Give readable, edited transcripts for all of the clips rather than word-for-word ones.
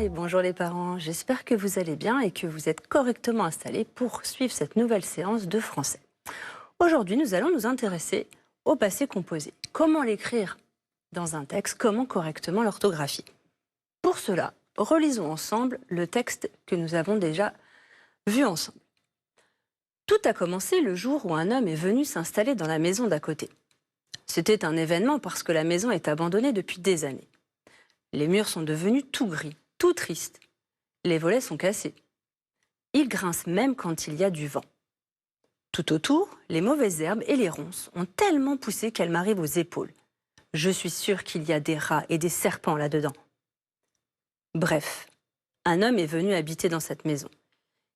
et bonjour les parents. J'espère que vous allez bien et que vous êtes correctement installés pour suivre cette nouvelle séance de français. Aujourd'hui, nous allons nous intéresser au passé composé. Comment l'écrire dans un texte, comment correctement l'orthographier. Pour cela, relisons ensemble le texte que nous avons déjà vu ensemble. Tout a commencé le jour où un homme est venu s'installer dans la maison d'à côté. C'était un événement parce que la maison est abandonnée depuis des années. Les murs sont devenus tout gris, tout tristes. Les volets sont cassés. Ils grincent même quand il y a du vent. Tout autour, les mauvaises herbes et les ronces ont tellement poussé qu'elles m'arrivent aux épaules. Je suis sûre qu'il y a des rats et des serpents là-dedans. Bref, un homme est venu habiter dans cette maison.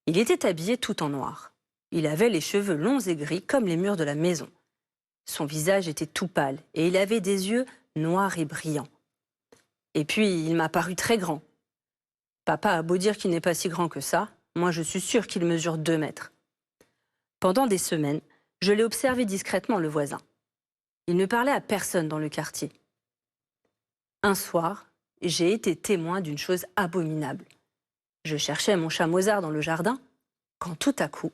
Il était habillé tout en noir. Il avait les cheveux longs et gris comme les murs de la maison. Son visage était tout pâle et il avait des yeux noirs et brillants. Et puis, il m'a paru très grand. Papa a beau dire qu'il n'est pas si grand que ça, moi je suis sûre qu'il mesure 2 mètres. Pendant des semaines, je l'ai observé discrètement, le voisin. Il ne parlait à personne dans le quartier. Un soir, j'ai été témoin d'une chose abominable. Je cherchais mon chat Mozart dans le jardin, quand tout à coup,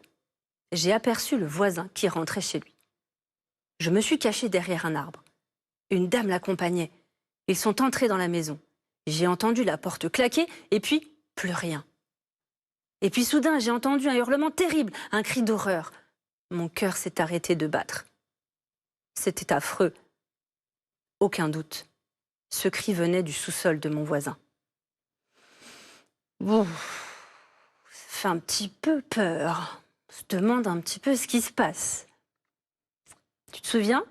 j'ai aperçu le voisin qui rentrait chez lui. Je me suis cachée derrière un arbre. Une dame l'accompagnait. Ils sont entrés dans la maison. J'ai entendu la porte claquer et puis plus rien. Et puis soudain, j'ai entendu un hurlement terrible, un cri d'horreur. Mon cœur s'est arrêté de battre. C'était affreux. Aucun doute. Ce cri venait du sous-sol de mon voisin. Ouf, ça fait un petit peu peur. On se demande un petit peu ce qui se passe. Tu te souviens ?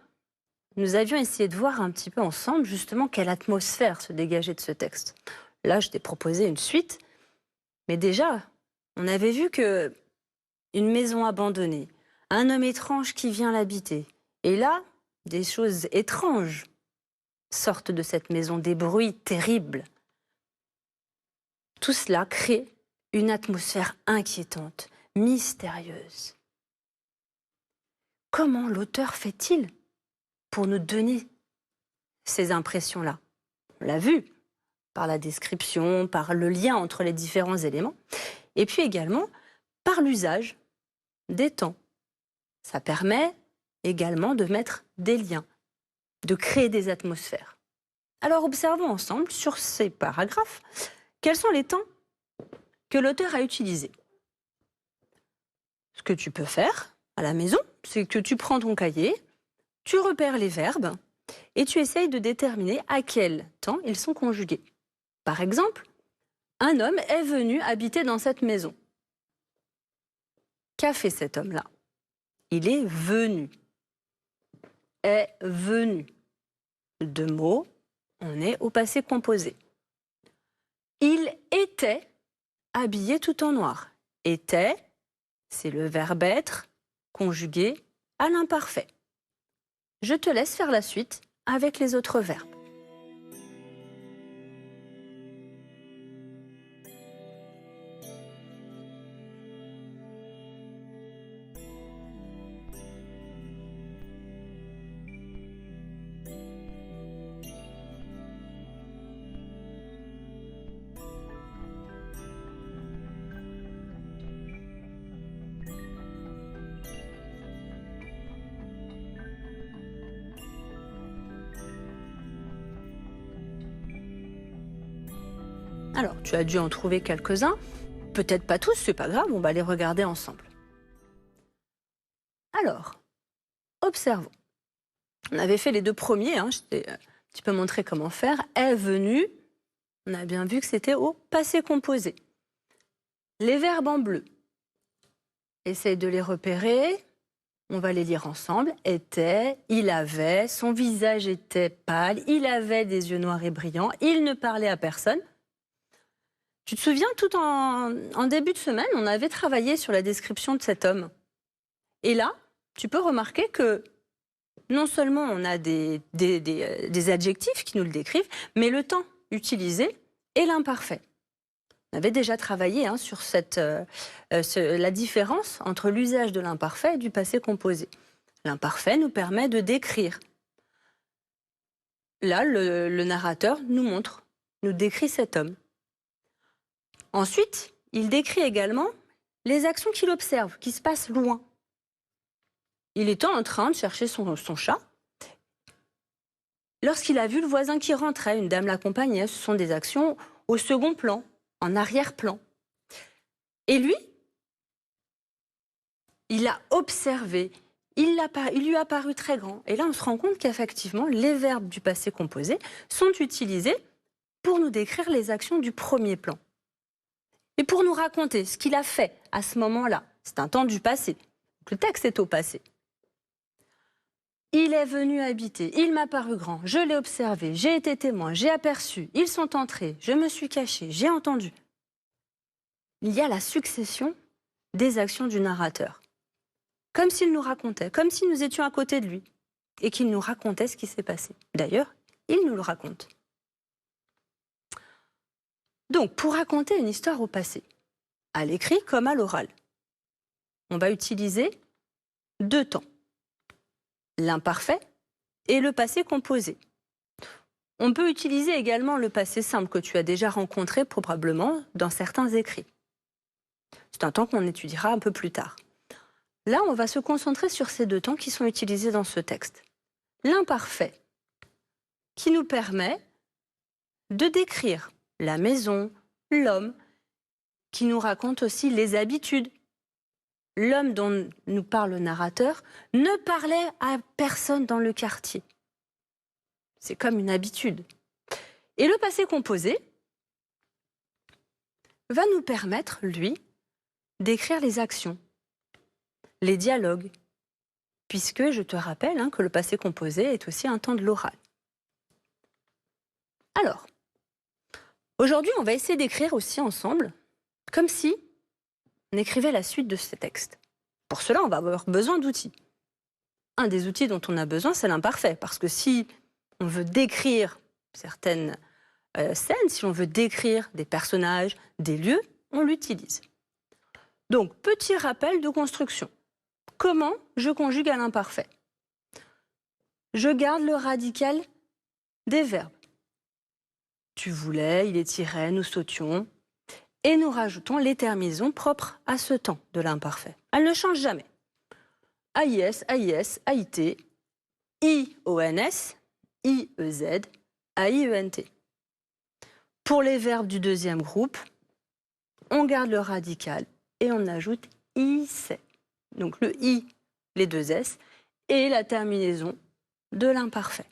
Nous avions essayé de voir un petit peu ensemble justement quelle atmosphère se dégageait de ce texte. Là, je t'ai proposé une suite, mais déjà, on avait vu que une maison abandonnée, un homme étrange qui vient l'habiter, et là, des choses étranges sortent de cette maison, des bruits terribles. Tout cela crée une atmosphère inquiétante, mystérieuse. Comment l'auteur fait-il pour nous donner ces impressions-là? On l'a vu par la description, par le lien entre les différents éléments, et puis également par l'usage des temps. Ça permet également de mettre des liens, de créer des atmosphères. Alors observons ensemble sur ces paragraphes quels sont les temps que l'auteur a utilisés. Ce que tu peux faire à la maison, c'est que tu prends ton cahier, tu repères les verbes et tu essayes de déterminer à quel temps ils sont conjugués. Par exemple, un homme est venu habiter dans cette maison. Qu'a fait cet homme-là? Il est venu. Est venu. 2 mots, on est au passé composé. Il était habillé tout en noir. Était, c'est le verbe être conjugué à l'imparfait. Je te laisse faire la suite avec les autres verbes. Alors, tu as dû en trouver quelques-uns, peut-être pas tous, c'est pas grave, on va les regarder ensemble. Alors, observons. On avait fait les 2 premiers, je t'ai un petit peu montré comment faire. Est venu, on a bien vu que c'était au passé composé. Les verbes en bleu, essaye de les repérer, on va les lire ensemble. Était, il avait, son visage était pâle, il avait des yeux noirs et brillants, il ne parlait à personne. Tu te souviens, tout en début de semaine, on avait travaillé sur la description de cet homme. Et là, tu peux remarquer que non seulement on a des adjectifs qui nous le décrivent, mais le temps utilisé est l'imparfait. On avait déjà travaillé sur la différence entre l'usage de l'imparfait et du passé composé. L'imparfait nous permet de décrire. Là, le narrateur nous montre, nous décrit cet homme. Ensuite, il décrit également les actions qu'il observe, qui se passent loin. Il était en train de chercher son chat. Lorsqu'il a vu le voisin qui rentrait, une dame l'accompagnait, ce sont des actions au second plan, en arrière-plan. Et lui, il a observé, il lui a paru très grand. Et là, on se rend compte qu'effectivement, les verbes du passé composé sont utilisés pour nous décrire les actions du premier plan. Et pour nous raconter ce qu'il a fait à ce moment-là. C'est un temps du passé. Le texte est au passé. Il est venu habiter, il m'a paru grand, je l'ai observé, j'ai été témoin, j'ai aperçu, ils sont entrés, je me suis caché, j'ai entendu. Il y a la succession des actions du narrateur. Comme s'il nous racontait, comme si nous étions à côté de lui et qu'il nous racontait ce qui s'est passé. D'ailleurs, il nous le raconte. Donc, pour raconter une histoire au passé, à l'écrit comme à l'oral, on va utiliser 2 temps. L'imparfait et le passé composé. On peut utiliser également le passé simple que tu as déjà rencontré probablement dans certains écrits. C'est un temps qu'on étudiera un peu plus tard. Là, on va se concentrer sur ces 2 temps qui sont utilisés dans ce texte. L'imparfait, qui nous permet de décrire la maison, l'homme, qui nous raconte aussi les habitudes. L'homme dont nous parle le narrateur ne parlait à personne dans le quartier. C'est comme une habitude. Et le passé composé va nous permettre, lui, d'écrire les actions, les dialogues, puisque je te rappelle que le passé composé est aussi un temps de l'oral. Alors, aujourd'hui, on va essayer d'écrire aussi ensemble, comme si on écrivait la suite de ce texte. Pour cela, on va avoir besoin d'outils. Un des outils dont on a besoin, c'est l'imparfait, parce que si on veut décrire certaines scènes, si on veut décrire des personnages, des lieux, on l'utilise. Donc, petit rappel de construction. Comment je conjugue à l'imparfait? Je garde le radical des verbes. Tu voulais, il étirait, nous sautions. Et nous rajoutons les terminaisons propres à ce temps de l'imparfait. Elles ne changent jamais. AIS, AIS, AIT, IONS, IEZ, AIENT. Pour les verbes du deuxième groupe, on garde le radical et on ajoute IC. Donc le I, les 2 S, et la terminaison de l'imparfait.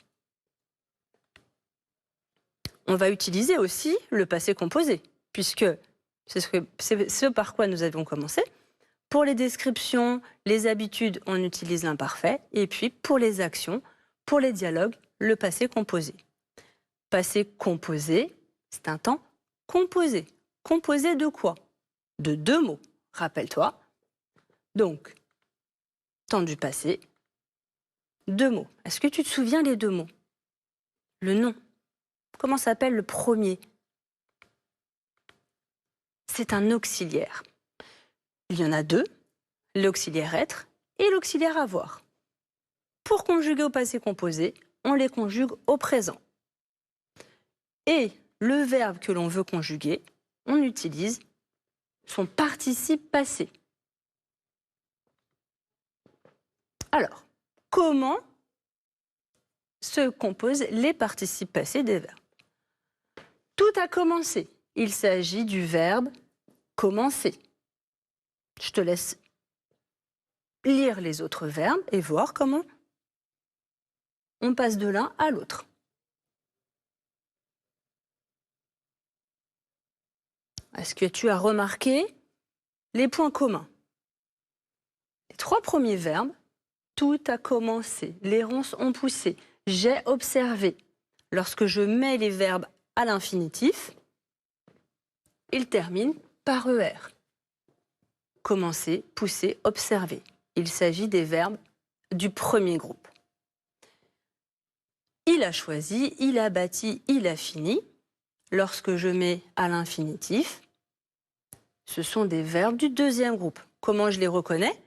On va utiliser aussi le passé composé, puisque c'est ce par quoi nous avons commencé. Pour les descriptions, les habitudes, on utilise l'imparfait. Et puis, pour les actions, pour les dialogues, le passé composé. Passé composé, c'est un temps composé. Composé de quoi? De 2 mots, rappelle-toi. Donc, temps du passé, 2 mots. Est-ce que tu te souviens des 2 mots? Le nom. Comment s'appelle le premier? C'est un auxiliaire. Il y en a 2, l'auxiliaire être et l'auxiliaire avoir. Pour conjuguer au passé composé, on les conjugue au présent. Et le verbe que l'on veut conjuguer, on utilise son participe passé. Alors, comment se composent les participes passés des verbes? Tout a commencé. Il s'agit du verbe commencer. Je te laisse lire les autres verbes et voir comment on passe de l'un à l'autre. Est-ce que tu as remarqué les points communs? Les 3 premiers verbes, tout a commencé, les ronces ont poussé, j'ai observé. Lorsque je mets les verbes à l'infinitif, ils terminent par ER. Commencer, pousser, observer. Il s'agit des verbes du premier groupe. Il a choisi, il a bâti, il a fini. Lorsque je mets à l'infinitif, ce sont des verbes du deuxième groupe. Comment je les reconnais?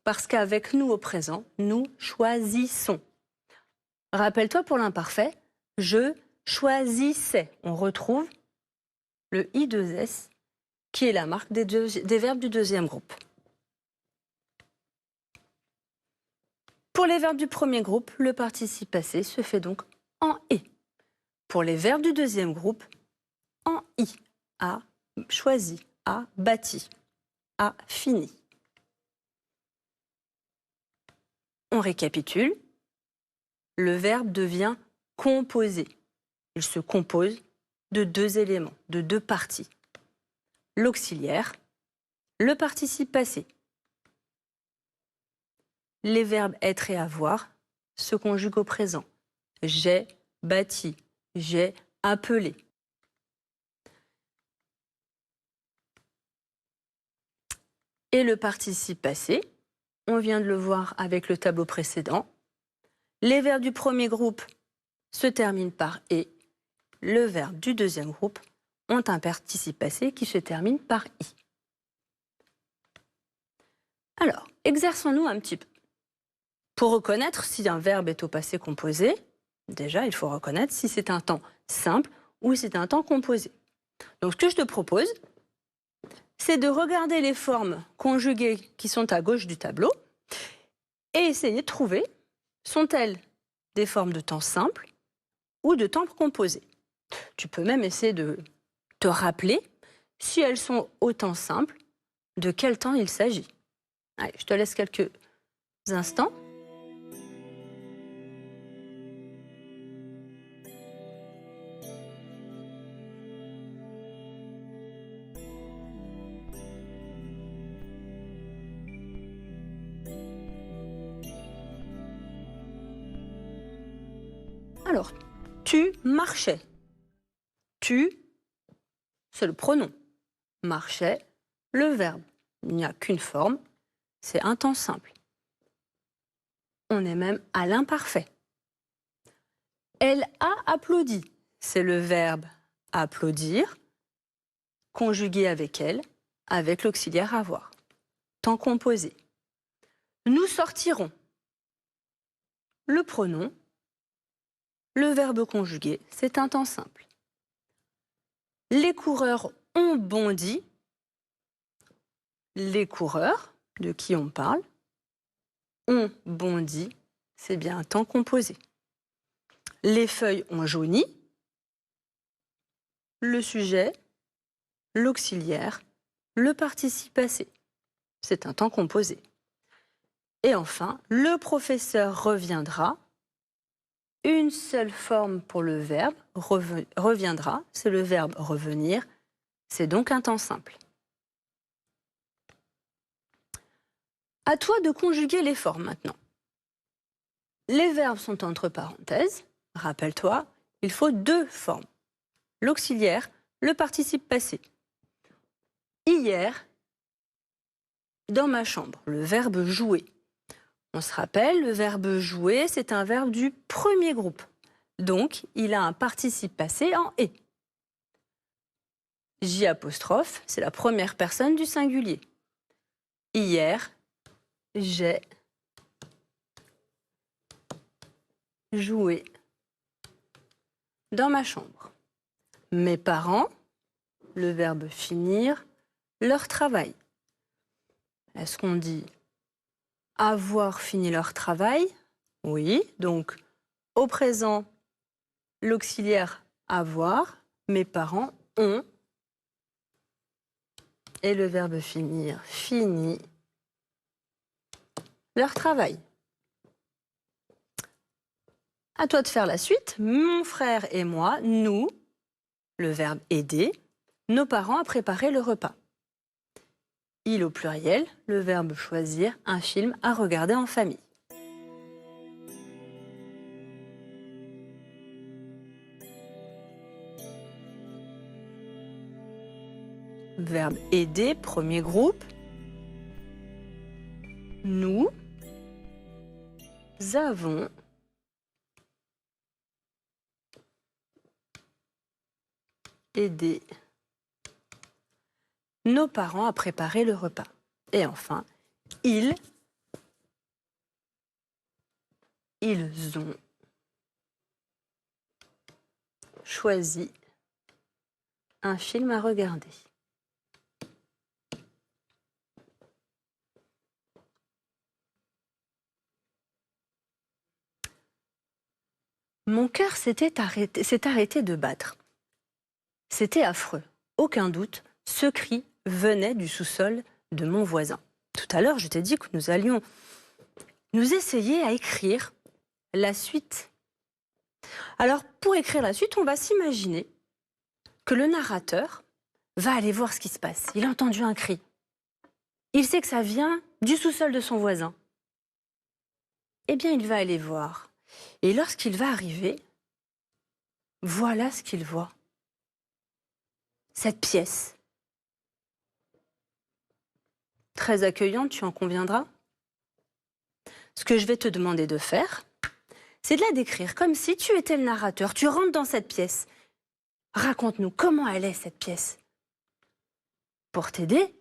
Parce qu'avec nous au présent, nous choisissons. Rappelle-toi pour l'imparfait, je choisissais. On retrouve le I2S qui est la marque des verbes du deuxième groupe. Pour les verbes du premier groupe, le participe passé se fait donc en « et ». Pour les verbes du deuxième groupe, en « i ». A choisi, a bâti, a fini. On récapitule. Le verbe devient composé. Il se compose de deux éléments, de deux parties. L'auxiliaire, le participe passé. Les verbes être et avoir se conjuguent au présent. J'ai bâti, j'ai appelé. Et le participe passé, on vient de le voir avec le tableau précédent. Les verbes du premier groupe se terminent par « et ». Le verbe du deuxième groupe ont un participe passé qui se termine par « i ». Alors, exerçons-nous un petit peu. Pour reconnaître si un verbe est au passé composé, déjà, il faut reconnaître si c'est un temps simple ou si c'est un temps composé. Donc, ce que je te propose, c'est de regarder les formes conjuguées qui sont à gauche du tableau et essayer de trouver, sont-elles des formes de temps simple ou de temps composé. Tu peux même essayer de te rappeler, si elles sont au temps simple, de quel temps il s'agit. Allez, je te laisse quelques instants. Alors, tu marchais. Tu, c'est le pronom. Marchait, le verbe. Il n'y a qu'une forme, c'est un temps simple. On est même à l'imparfait. Elle a applaudi. C'est le verbe applaudir, conjugué avec elle, avec l'auxiliaire avoir. Temps composé. Nous sortirons. Le pronom, le verbe conjugué, c'est un temps simple. Les coureurs ont bondi. Les coureurs, de qui on parle, ont bondi, c'est bien un temps composé. Les feuilles ont jauni. Le sujet, l'auxiliaire, le participe passé, c'est un temps composé. Et enfin, le professeur reviendra. Une seule forme pour le verbe, reviendra, c'est le verbe revenir, c'est donc un temps simple. À toi de conjuguer les formes maintenant. Les verbes sont entre parenthèses. Rappelle-toi, il faut deux formes. L'auxiliaire, le participe passé. Hier, dans ma chambre, le verbe jouer. On se rappelle, le verbe jouer, c'est un verbe du premier groupe. Donc, il a un participe passé en « et ». J', c'est la première personne du singulier. Hier, j'ai joué dans ma chambre. Mes parents, le verbe finir, leur travail. Est-ce qu'on dit avoir fini leur travail? Oui, donc au présent, l'auxiliaire avoir, mes parents ont, et le verbe finir, fini leur travail. À toi de faire la suite. Mon frère et moi, nous, le verbe aider, nos parents à préparer le repas. Il au pluriel, le verbe choisir, un film à regarder en famille. Verbe aider, premier groupe. Nous avons aidé nos parents à préparer le repas. Et enfin, ils ont choisi un film à regarder. Mon cœur s'est arrêté de battre. C'était affreux. Aucun doute, ce cri venait du sous-sol de mon voisin. Tout à l'heure, je t'ai dit que nous allions nous essayer à écrire la suite. Alors, pour écrire la suite, on va s'imaginer que le narrateur va aller voir ce qui se passe. Il a entendu un cri. Il sait que ça vient du sous-sol de son voisin. Eh bien, il va aller voir. Et lorsqu'il va arriver, voilà ce qu'il voit. Cette pièce. Très accueillante, tu en conviendras. Ce que je vais te demander de faire, c'est de la décrire comme si tu étais le narrateur. Tu rentres dans cette pièce. Raconte-nous comment elle est, cette pièce. Pour t'aider,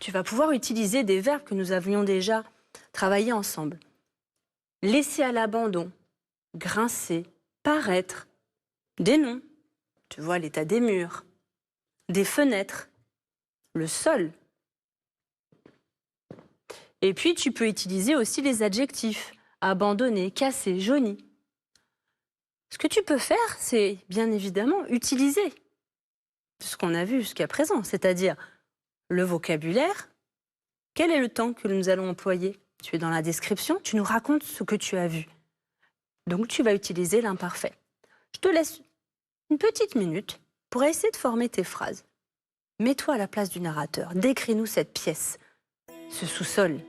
tu vas pouvoir utiliser des verbes que nous avions déjà travaillés ensemble. Laisser à l'abandon, grincer, paraître, des noms. Tu vois l'état des murs, des fenêtres, le sol. Et puis, tu peux utiliser aussi les adjectifs. Abandonné, cassé, jauni. Ce que tu peux faire, c'est bien évidemment utiliser ce qu'on a vu jusqu'à présent, c'est-à-dire le vocabulaire. Quel est le temps que nous allons employer? Tu es dans la description, tu nous racontes ce que tu as vu. Donc, tu vas utiliser l'imparfait. Je te laisse une petite minute pour essayer de former tes phrases. Mets-toi à la place du narrateur. Décris-nous cette pièce, ce sous-sol.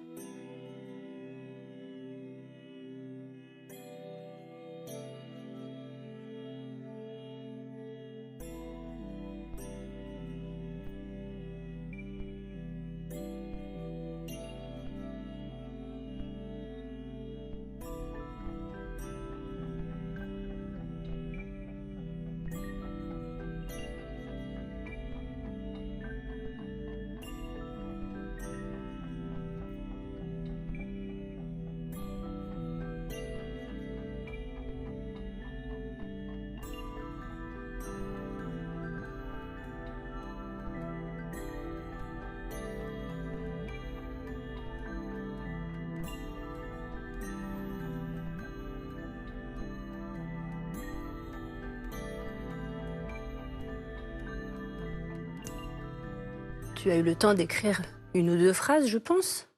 Tu as eu le temps d'écrire une ou deux phrases, je pense.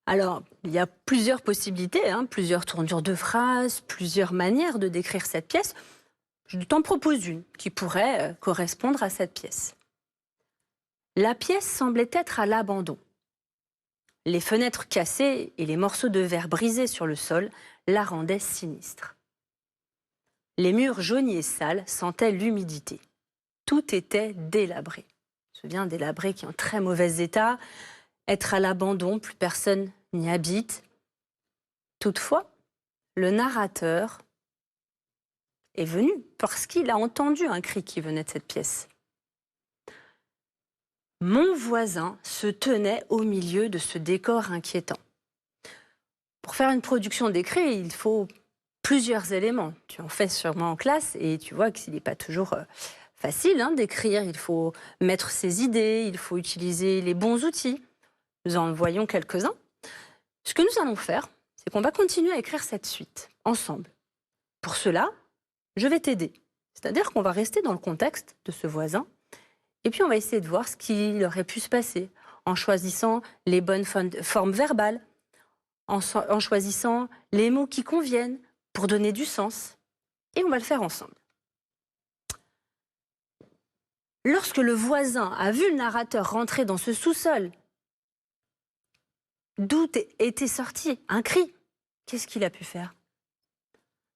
Alors, il y a plusieurs possibilités, plusieurs tournures de phrases, plusieurs manières de décrire cette pièce. Je t'en propose une qui pourrait correspondre à cette pièce. La pièce semblait être à l'abandon. Les fenêtres cassées et les morceaux de verre brisés sur le sol la rendaient sinistre. Les murs jaunis et sales sentaient l'humidité. Tout était délabré. Je me souviens, délabré qui est en très mauvais état, être à l'abandon, plus personne n'y habite. Toutefois, le narrateur est venu parce qu'il a entendu un cri qui venait de cette pièce. Mon voisin se tenait au milieu de ce décor inquiétant. Pour faire une production d'écrit, il faut plusieurs éléments. Tu en fais sûrement en classe et tu vois qu'il n'est pas toujours facile d'écrire. Il faut mettre ses idées, il faut utiliser les bons outils. Nous en voyons quelques-uns. Ce que nous allons faire, c'est qu'on va continuer à écrire cette suite ensemble. Pour cela, je vais t'aider. C'est-à-dire qu'on va rester dans le contexte de ce voisin et puis on va essayer de voir ce qu'il aurait pu se passer en choisissant les bonnes formes verbales, en choisissant les mots qui conviennent pour donner du sens. Et on va le faire ensemble. Lorsque le voisin a vu le narrateur rentrer dans ce sous-sol, d'où était sorti un cri, qu'est-ce qu'il a pu faire?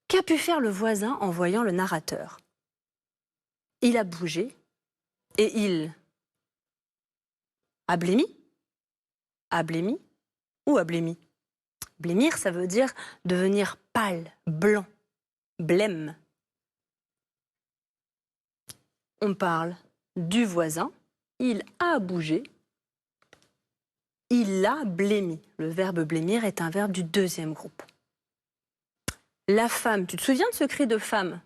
Qu'a pu faire le voisin en voyant le narrateur? Il a bougé et il a blêmi. A blêmi ou a blêmi? Blêmir, ça veut dire devenir pâle, blanc, blême. On parle du voisin, il a bougé, il a blêmi. Le verbe blêmir est un verbe du deuxième groupe. La femme, tu te souviens de ce cri de femme?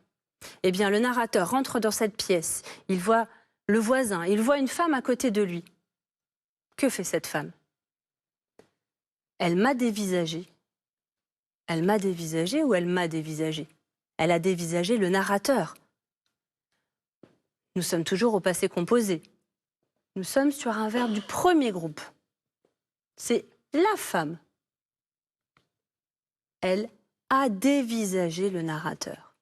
Eh bien, le narrateur rentre dans cette pièce, il voit le voisin, il voit une femme à côté de lui. Que fait cette femme? Elle m'a dévisagé. Elle m'a dévisagé ou elle m'a dévisagé? Elle a dévisagé le narrateur. Nous sommes toujours au passé composé. Nous sommes sur un verbe du premier groupe. C'est la femme. Elle a dévisagé le narrateur.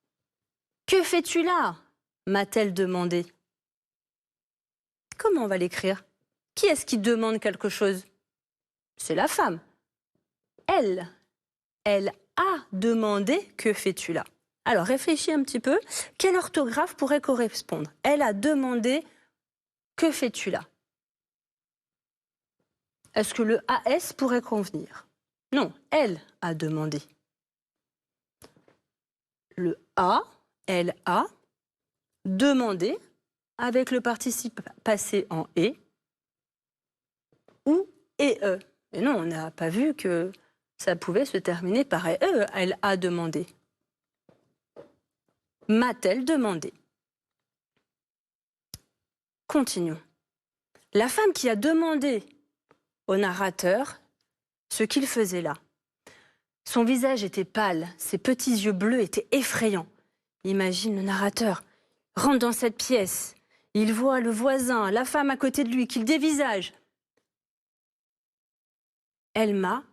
« Que fais-tu là ?» m'a-t-elle demandé. Comment on va l'écrire? Qui est-ce qui demande quelque chose? C'est la femme. Elle a demandé « Que fais-tu là ?» Alors réfléchis un petit peu. Quelle orthographe pourrait correspondre? Elle a demandé « Que fais-tu là ?» Est-ce que le AS pourrait convenir? Non, elle a demandé. Le A, elle a demandé avec le participe passé en « et » ou « et e ». Et non, on n'a pas vu que ça pouvait se terminer par « e ». Elle a demandé. M'a-t-elle demandé? Continuons. La femme qui a demandé au narrateur ce qu'il faisait là. Son visage était pâle, ses petits yeux bleus étaient effrayants. Imagine le narrateur rentre dans cette pièce. Il voit le voisin, la femme à côté de lui, qu'il dévisage. Elle m'a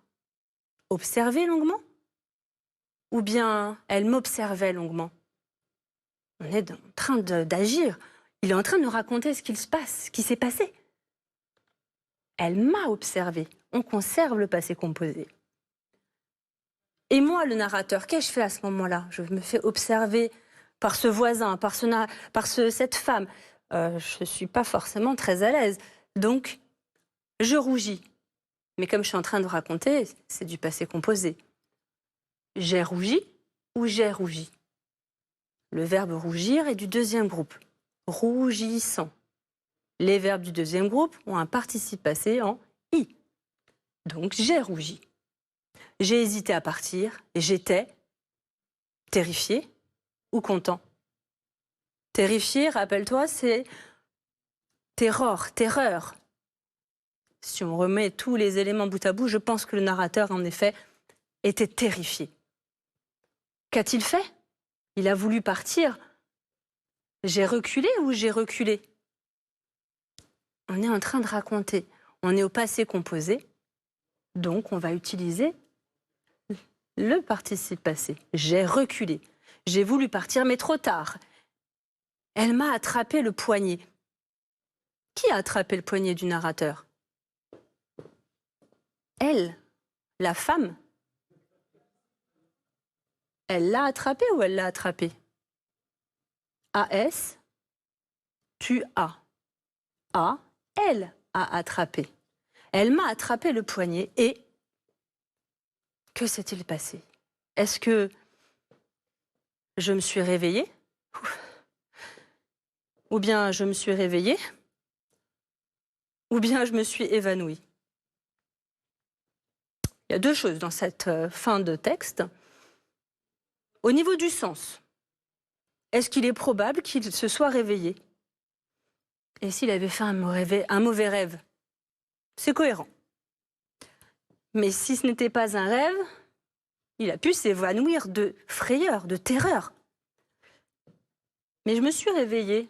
observé longuement? Ou bien elle m'observait longuement? On est en train d'agir. Il est en train de nous raconter ce qu'il se passe, ce qui s'est passé. Elle m'a observé. On conserve le passé composé. Et moi, le narrateur, qu'ai-je fait à ce moment-là? Je me fais observer par ce voisin, par cette femme. Je ne suis pas forcément très à l'aise. Donc, je rougis. Mais comme je suis en train de raconter, c'est du passé composé. J'ai rougi ou j'ai rougi? Le verbe rougir est du deuxième groupe. Rougissant. Les verbes du deuxième groupe ont un participe passé en « i ». Donc, j'ai rougi. J'ai hésité à partir et j'étais terrifié ou content. Terrifié, rappelle-toi, c'est terreur. Si on remet tous les éléments bout à bout, je pense que le narrateur, en effet, était terrifié. Qu'a-t-il fait? Il a voulu partir. J'ai reculé ou j'ai reculé? On est en train de raconter. On est au passé composé. Donc, on va utiliser le participe passé. J'ai reculé. J'ai voulu partir, mais trop tard. Elle m'a attrapé le poignet. Qui a attrapé le poignet du narrateur? Elle, la femme. Elle l'a attrapé ou elle l'a attrapé? AS, tu as. A, elle a attrapé. Elle m'a attrapé le poignet et que s'est-il passé? Est-ce que je me suis réveillée? Ou bien je me suis réveillée? Ou bien je me suis évanouie? Il y a deux choses dans cette fin de texte. Au niveau du sens, est-ce qu'il est probable qu'il se soit réveillé? Et s'il avait fait un mauvais rêve? C'est cohérent. Mais si ce n'était pas un rêve, il a pu s'évanouir de frayeur, de terreur. Mais je me suis réveillée.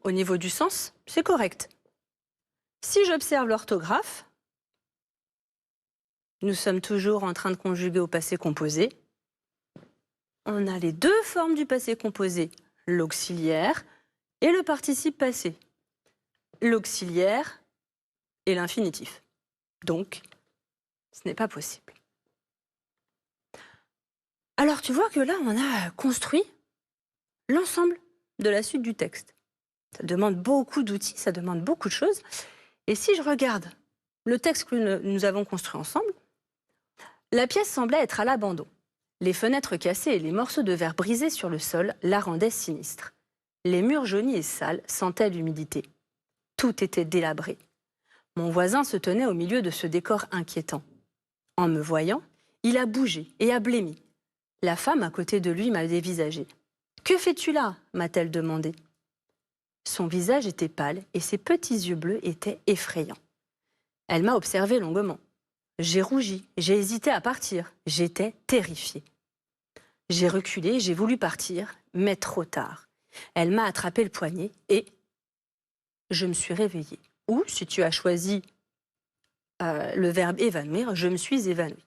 Au niveau du sens, c'est correct. Si j'observe l'orthographe, nous sommes toujours en train de conjuguer au passé composé. On a les deux formes du passé composé, l'auxiliaire et le participe passé. L'auxiliaire et l'infinitif. Donc, ce n'est pas possible. Alors, tu vois que là, on a construit l'ensemble de la suite du texte. Ça demande beaucoup d'outils, ça demande beaucoup de choses. Et si je regarde le texte que nous avons construit ensemble, la pièce semblait être à l'abandon. Les fenêtres cassées et les morceaux de verre brisés sur le sol la rendaient sinistre. Les murs jaunis et sales sentaient l'humidité. Tout était délabré. Mon voisin se tenait au milieu de ce décor inquiétant. En me voyant, il a bougé et a blêmi. La femme à côté de lui m'a dévisagé. « Que fais-tu là » m'a-t-elle demandé. Son visage était pâle et ses petits yeux bleus étaient effrayants. Elle m'a observé longuement. J'ai rougi, j'ai hésité à partir, j'étais terrifiée. J'ai reculé, j'ai voulu partir, mais trop tard. Elle m'a attrapé le poignet et je me suis réveillée. Ou, si tu as choisi le verbe évanouir, je me suis évanouie.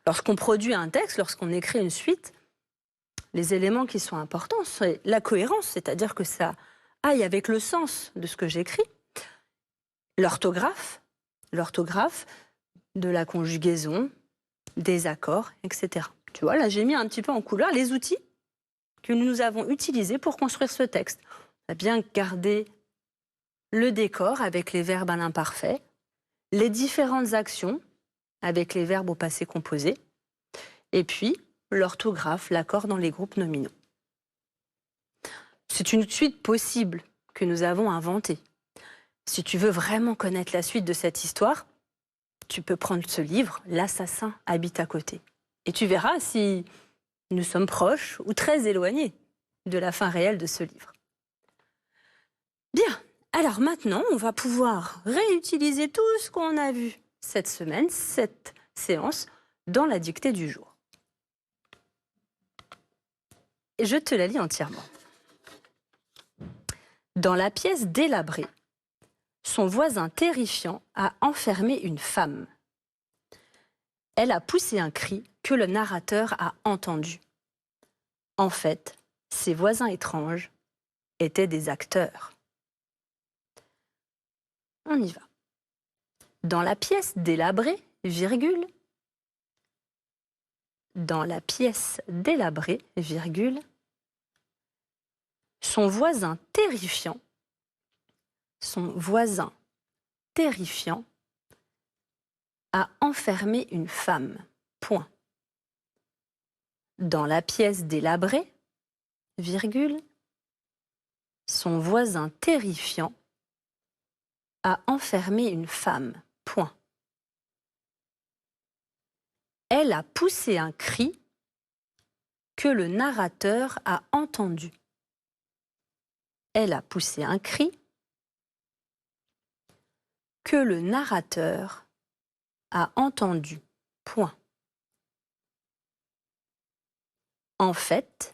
Lorsqu'on produit un texte, lorsqu'on écrit une suite, les éléments qui sont importants, c'est la cohérence, c'est-à-dire que ça aille avec le sens de ce que j'écris, l'orthographe de la conjugaison, des accords, etc. Tu vois, là, j'ai mis un petit peu en couleur les outils que nous avons utilisés pour construire ce texte. On a bien gardé le décor avec les verbes à l'imparfait, les différentes actions avec les verbes au passé composé, et puis l'orthographe, l'accord dans les groupes nominaux. C'est une suite possible que nous avons inventée. Si tu veux vraiment connaître la suite de cette histoire, tu peux prendre ce livre, L'assassin habite à côté. Et tu verras si nous sommes proches ou très éloignés de la fin réelle de ce livre. Bien, alors maintenant, on va pouvoir réutiliser tout ce qu'on a vu cette semaine, cette séance, dans la dictée du jour. Et je te la lis entièrement. Dans la pièce délabrée, son voisin terrifiant a enfermé une femme. Elle a poussé un cri que le narrateur a entendu. En fait, ses voisins étranges étaient des acteurs. On y va. Dans la pièce délabrée, virgule. Dans la pièce délabrée, virgule. Son voisin terrifiant a enfermé une femme. Point. Dans la pièce délabrée, virgule, son voisin terrifiant a enfermé une femme. Point. Elle a poussé un cri que le narrateur a entendu. Elle a poussé un cri que le narrateur a entendu. Point. En fait,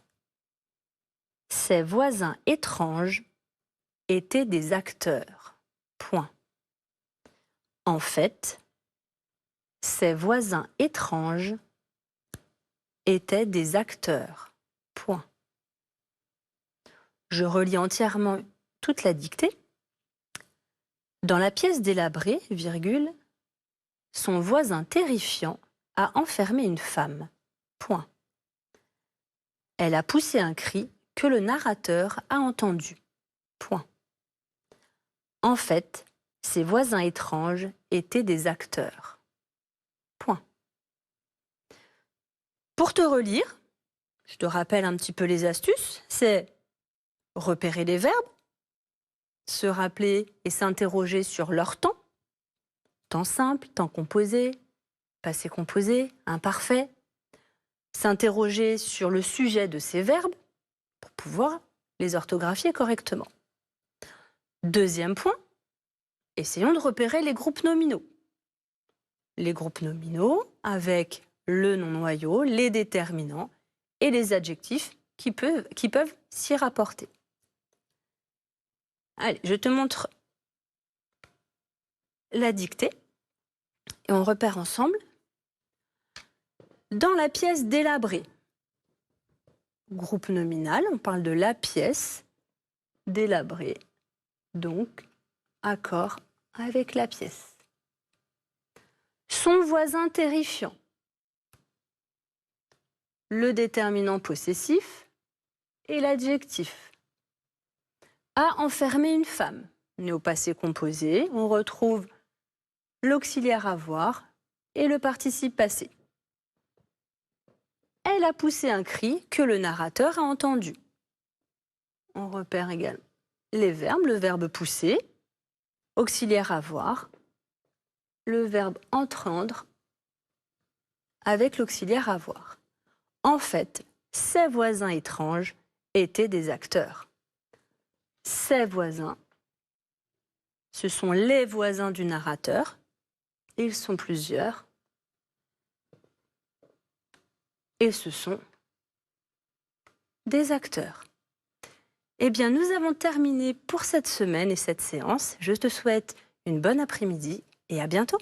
ses voisins étranges étaient des acteurs. Point. En fait, ses voisins étranges étaient des acteurs. Point. Je relis entièrement toute la dictée. Dans la pièce délabrée, virgule, son voisin terrifiant a enfermé une femme. Point. Elle a poussé un cri que le narrateur a entendu. Point. En fait, ses voisins étranges étaient des acteurs. Point. Pour te relire, je te rappelle un petit peu les astuces, c'est repérer les verbes, se rappeler et s'interroger sur leur temps, temps simple, temps composé, passé composé, imparfait, s'interroger sur le sujet de ces verbes pour pouvoir les orthographier correctement. Deuxième point, essayons de repérer les groupes nominaux. Les groupes nominaux avec le nom noyau, les déterminants et les adjectifs qui peuvent s'y rapporter. Allez, je te montre la dictée et on repère ensemble. Dans la pièce délabrée, groupe nominal, on parle de la pièce délabrée, donc accord avec la pièce. Son voisin terrifiant, le déterminant possessif et l'adjectif. A enfermé une femme. Mais au passé composé, on retrouve l'auxiliaire avoir et le participe passé. Elle a poussé un cri que le narrateur a entendu. On repère également les verbes, le verbe pousser, auxiliaire avoir, le verbe entendre avec l'auxiliaire avoir. En fait, ses voisins étranges étaient des acteurs. Ses voisins, ce sont les voisins du narrateur. Ils sont plusieurs. Et ce sont des acteurs. Eh bien, nous avons terminé pour cette semaine et cette séance. Je te souhaite une bonne après-midi et à bientôt.